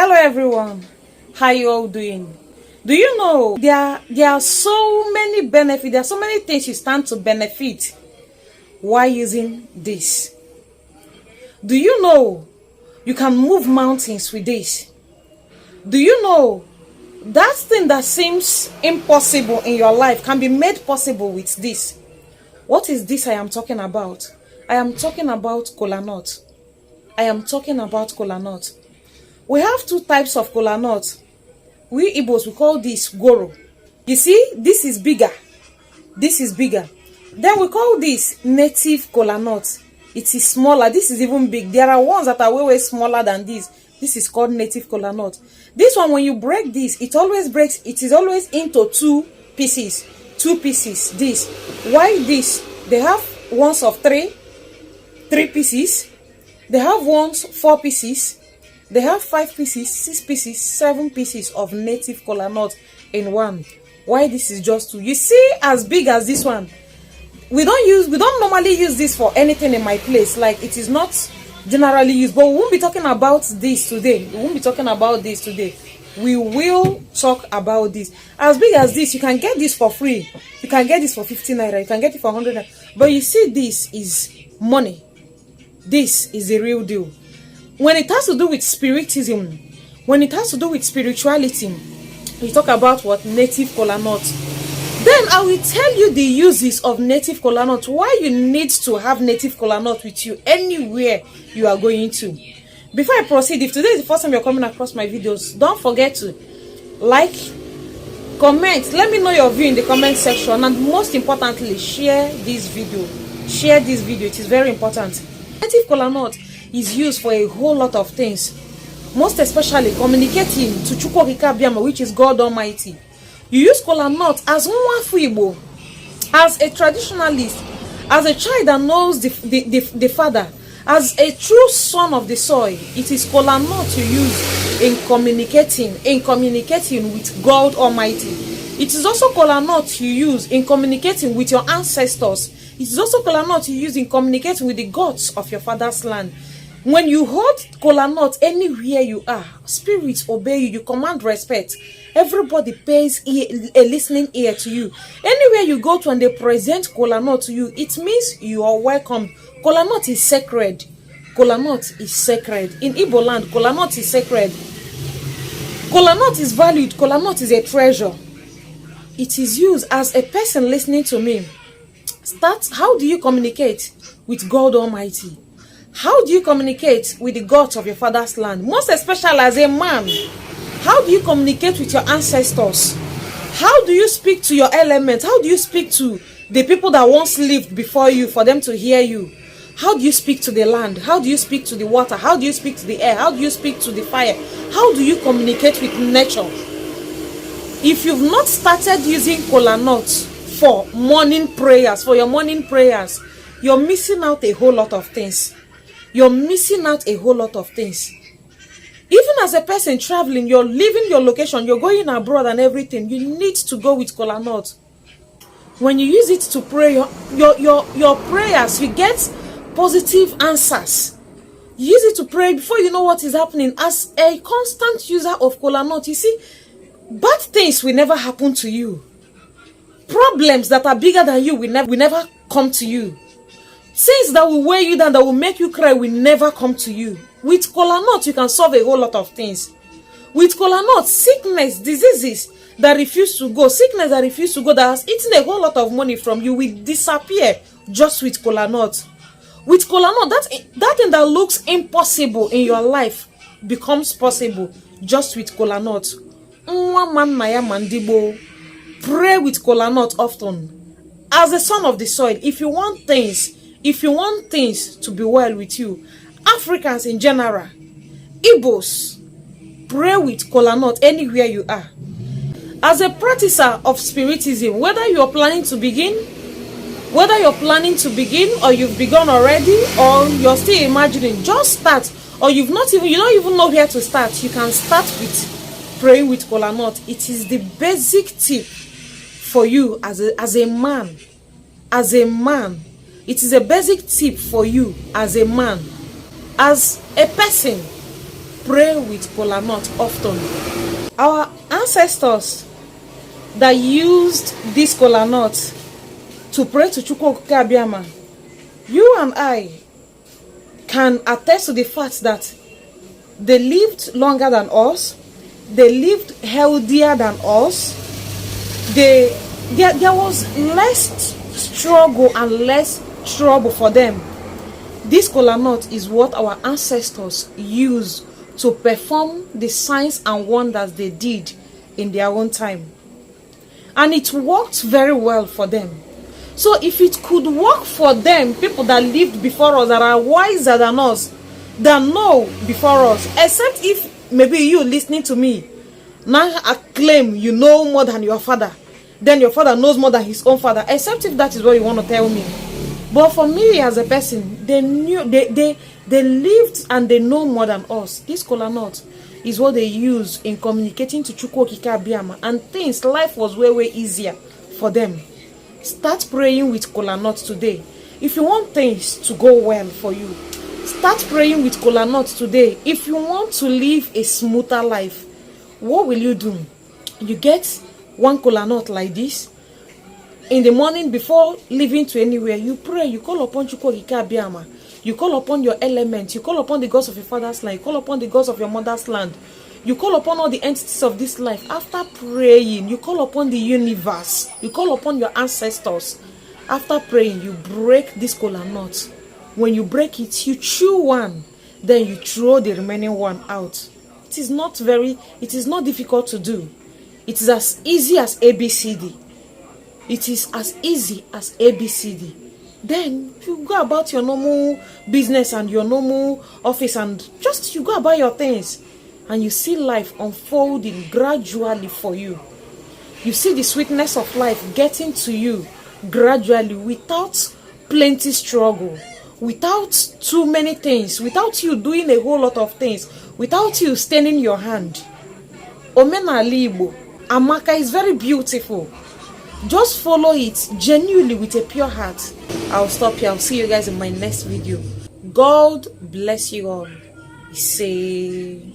Hello everyone, how you all doing? Do you know there are so many benefits, there are so many things you stand to benefit while using this? Do you know you can move mountains with this? Do you know that thing that seems impossible in your life can be made possible with this? What is this I am talking about? I am talking about Kolanut. I am talking about Kolanut. We have two types of Kolanut. We Igbos, we call this goro. You see, this is bigger. This is bigger. Then we call this native Kolanut. It is smaller. This is even big. There are ones that are way smaller than this. This is called native Kolanut. This one, when you break this, it always breaks. It is always into two pieces. Two pieces. This. Why this? They have ones of three pieces. They have ones 4 pieces. They have 5 pieces, 6 pieces, 7 pieces of native Kolanut in one. Why this is just 2? You see, as big as this one, we don't normally use this for anything in my place. Like, it is not generally used, but we won't be talking about this today. We won't be talking about this today. We will talk about this. As big as this, you can get this for free. You can get this for 50 naira. You can get it for 100 naira. But you see, this is money. This is the real deal. When it has to do with spiritism, when it has to do with spirituality, we talk about what? Native Kolanut. Then I will tell you the uses of native Kolanut, why you need to have native Kolanut with you anywhere you are going to. Before I proceed, if today is the first time you're coming across my videos, don't forget to like, comment, let me know your view in the comment section, and most importantly, share this video. Share this video, it is very important. Native Kolanut is used for a whole lot of things, most especially communicating to Chukwokika Biama, which is God Almighty. You use Kolanut as Nwafuigbo, as a traditionalist, as a child that knows the father, as a true son of the soil. It is Kolanut you use in communicating with God Almighty. It is also Kolanut you use in communicating with your ancestors. It is also Kolanut you use in communicating with the gods of your father's land. When you hold Kolanut anywhere you are, spirits obey you, you command respect. Everybody pays a listening ear to you. Anywhere you go to and they present Kolanut to you, it means you are welcome. Kolanut is sacred. Kolanut is sacred. In Igbo land, Kolanut is sacred. Kolanut is valued. Kolanut is a treasure. It is used as a person listening to me. How do you communicate with God Almighty? How do you communicate with the gods of your father's land? Most especially as a man, how do you communicate with your ancestors? How do you speak to your elements? How do you speak to the people that once lived before you for them to hear you? How do you speak to the land? How do you speak to the water? How do you speak to the air? How do you speak to the fire? How do you communicate with nature? If you've not started using Kolanut for morning prayers, for your morning prayers, you're missing out a whole lot of things. You're missing out a whole lot of things. Even as a person traveling, you're leaving your location, you're going abroad and everything, you need to go with Kolanut. When you use it to pray your prayers, you get positive answers. You use it to pray before you know what is happening. As a constant user of Kolanut, you see, bad things will never happen to you. Problems that are bigger than you will never come to you. Things that will weigh you down, that will make you cry, will never come to you. With Kolanut, you can solve a whole lot of things. With Kolanut, sickness, diseases that refuse to go, that has eaten a whole lot of money from you, will disappear just with Kolanut. With Kolanut, that thing that looks impossible in your life becomes possible just with Kolanut. Pray with Kolanut often. As a son of the soil, if you want things to be well with you, Africans in general, Igbos, pray with Kolanut anywhere you are. As a practitioner of spiritism, whether you're planning to begin or you've begun already, or you're still imagining, just start. Or you don't even know where to start, you can start with praying with Kolanut. It is the basic tip for you as a man. As a man, it is a basic tip for you as a man, as a person. pray with kolanut often. Our ancestors that used this kolanut to pray to Chukwu Okike Abiama, you and I can attest to the fact that they lived longer than us, they lived healthier than us, there was less struggle and less trouble for them. This kolanut is what our ancestors used to perform the signs and wonders they did in their own time. And it worked very well for them. So if it could work for them, people that lived before us, that are wiser than us, that know before us, except if maybe you listening to me now claim you know more than your father, then your father knows more than his own father, except if that is what you want to tell me. But for me as a person, they knew, they lived and they know more than us. This kolanut is what they use in communicating to Chukwu Okike Abiama, and things, life was way easier for them. Start praying with kolanut today. If you want things to go well for you, start praying with kolanut today. If you want to live a smoother life, what will you do? You get one kolanut like this. In the morning, before leaving to anywhere, you pray, you call upon Chukwu Okike Abiama, you call upon your element, you call upon the gods of your father's land, you call upon the gods of your mother's land, you call upon all the entities of this life. After praying, you call upon the universe, you call upon your ancestors. After praying, you break this kolanut. When you break it, you chew one, then you throw the remaining one out. It is not difficult to do. It is as easy as ABCD. It is as easy as ABCD. Then you go about your normal business and your normal office, and just you go about your things, and you see life unfolding gradually for you. You see the sweetness of life getting to you gradually, without plenty struggle, without too many things, without you doing a whole lot of things, without you staining your hand. Omenala Igbo, Amaka, is very beautiful. Just follow it genuinely with a pure heart. I'll stop here. I'll see you guys in my next video. God bless you all. Say.